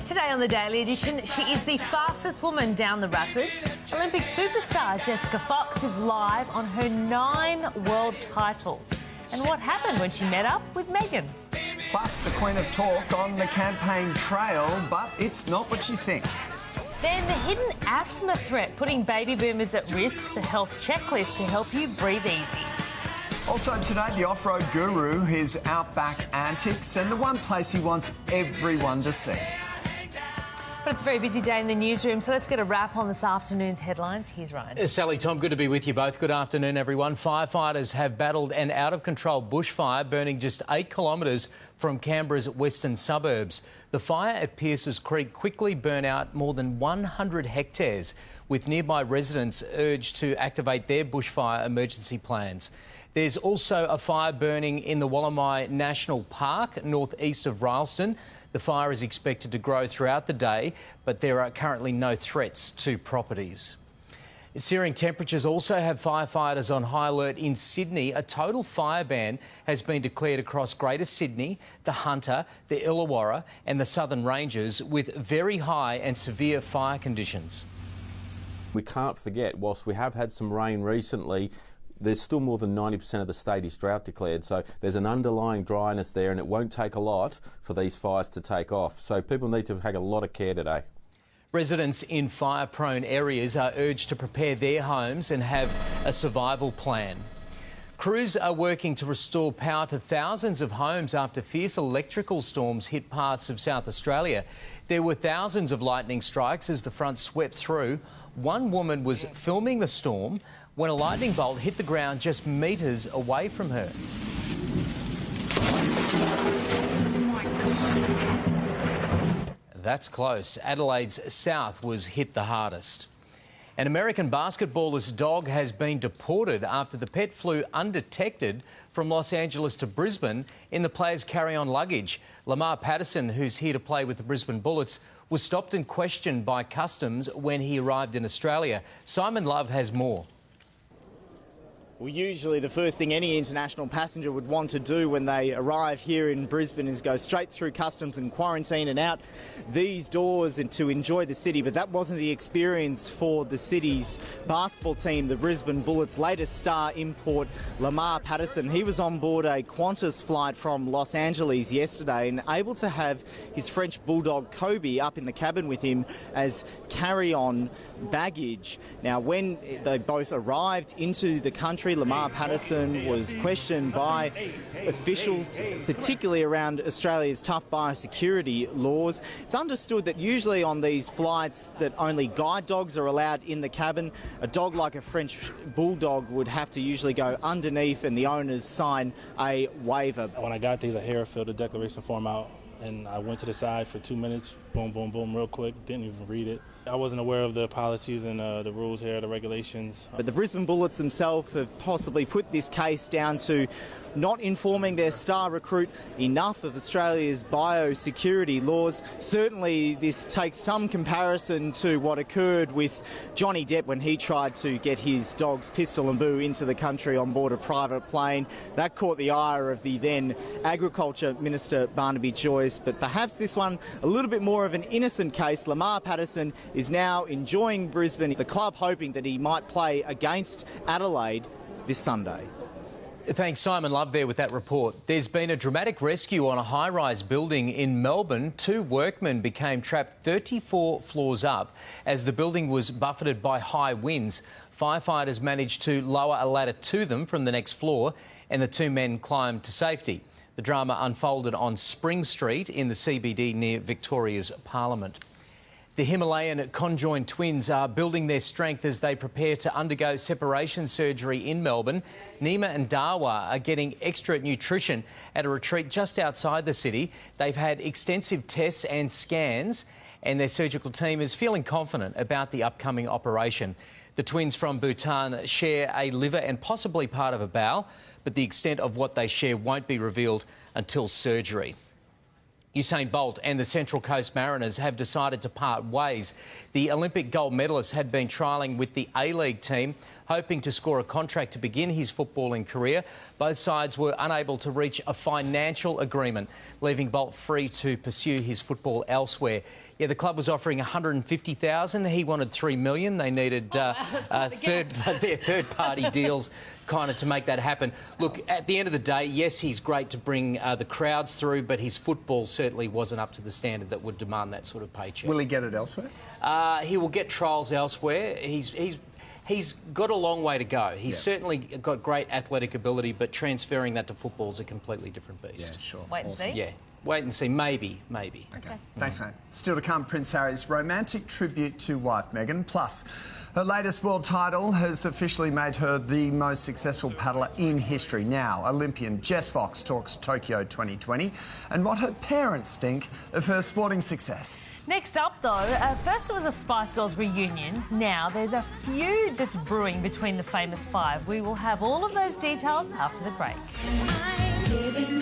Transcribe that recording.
Today on the Daily Edition, she is the fastest woman down the rapids. Olympic superstar Jessica Fox is live on her 9 world titles. And what happened when she met up with Meghan? Plus, the Queen of Talk on the campaign trail, but it's not what you think. Then the hidden asthma threat, putting baby boomers at risk, the health checklist to help you breathe easy. Also today, the off-road guru, his outback antics, and the one place he wants everyone to see. But it's a very busy day in the newsroom, so let's get a wrap on this afternoon's headlines. Here's Ryan. Sally, Tom, good to be with you both. Good afternoon, everyone. Firefighters have battled an out-of-control bushfire burning just 8 kilometres from Canberra's western suburbs. The fire at Pearces Creek quickly burnt out more than 100 hectares, with nearby residents urged to activate their bushfire emergency plans. There's also a fire burning in the Wollamai National Park, northeast of Rylstone. The fire is expected to grow throughout the day, but there are currently no threats to properties. Searing temperatures also have firefighters on high alert in Sydney. A total fire ban has been declared across Greater Sydney, the Hunter, the Illawarra and the Southern Ranges, with very high and severe fire conditions. We can't forget, whilst we have had some rain recently, there's still more than 90% of the state is drought declared, so there's an underlying dryness there and it won't take a lot for these fires to take off. So people need to take a lot of care today. Residents in fire-prone areas are urged to prepare their homes and have a survival plan. Crews are working to restore power to thousands of homes after fierce electrical storms hit parts of South Australia. There were thousands of lightning strikes as the front swept through. One woman was filming the storm when a lightning bolt hit the ground just metres away from her. Oh my God. That's close. Adelaide's south was hit the hardest. An American basketballer's dog has been deported after the pet flew undetected from Los Angeles to Brisbane in the player's carry-on luggage. Lamar Patterson, who's here to play with the Brisbane Bullets, was stopped and questioned by Customs when he arrived in Australia. Simon Love has more. Well, usually the first thing any international passenger would want to do when they arrive here in Brisbane is go straight through customs and quarantine and out these doors and to enjoy the city. But that wasn't the experience for the city's basketball team, the Brisbane Bullets' latest star import, Lamar Patterson. He was on board a Qantas flight from Los Angeles yesterday and able to have his French bulldog Kobe up in the cabin with him as carry-on baggage. Now, when they both arrived into the country, Lamar Patterson was questioned by officials, particularly around Australia's tough biosecurity laws. It's understood that usually on these flights that only guide dogs are allowed in the cabin. A dog like a French bulldog would have to usually go underneath and the owners sign a waiver. When I got these, I here filled the declaration form out and I went to the side for 2 minutes, boom, boom, boom, real quick, didn't even read it. I wasn't aware of the policies and the rules here, the regulations. But the Brisbane Bullets themselves have possibly put this case down to not informing their star recruit enough of Australia's biosecurity laws. Certainly this takes some comparison to what occurred with Johnny Depp when he tried to get his dogs Pistol and Boo into the country on board a private plane. That caught the ire of the then Agriculture Minister Barnaby Joyce, but perhaps this one a little bit more of an innocent case. Lamar Patterson is now enjoying Brisbane, the club hoping that he might play against Adelaide this Sunday. Thanks, Simon Love, there with that report. There's been a dramatic rescue on a high-rise building in Melbourne. 2 workmen became trapped 34 floors up as the building was buffeted by high winds. Firefighters managed to lower a ladder to them from the next floor and the 2 men climbed to safety. The drama unfolded on Spring Street in the CBD near Victoria's Parliament. The Himalayan conjoined twins are building their strength as they prepare to undergo separation surgery in Melbourne. Nima and Dawa are getting extra nutrition at a retreat just outside the city. They've had extensive tests and scans and their surgical team is feeling confident about the upcoming operation. The twins from Bhutan share a liver and possibly part of a bowel, but the extent of what they share won't be revealed until surgery. Usain Bolt and the Central Coast Mariners have decided to part ways. The Olympic gold medalist had been trialling with the A-League team. hoping to score a contract to begin his footballing career. Both sides were unable to reach a financial agreement, leaving Bolt free to pursue his football elsewhere. Yeah, the club was offering $150,000. He wanted $3 million. They needed third-party deals kind of to make that happen. Look, at the end of the day, yes, he's great to bring the crowds through, but his football certainly wasn't up to the standard that would demand that sort of paycheck. Will he get it elsewhere? He will get trials elsewhere. He's got a long way to go. He's certainly got great athletic ability, but transferring that to football is a completely different beast. Yeah, sure. Wait and see. Yeah. Wait and see. Maybe. Okay. Thanks, mate. Still to come, Prince Harry's romantic tribute to wife Meghan. Plus, her latest world title has officially made her the most successful paddler in history. Now, Olympian Jess Fox talks Tokyo 2020 and what her parents think of her sporting success. Next up, though, first it was a Spice Girls reunion. Now there's a feud that's brewing between the famous five. We will have all of those details after the break. I'm giving you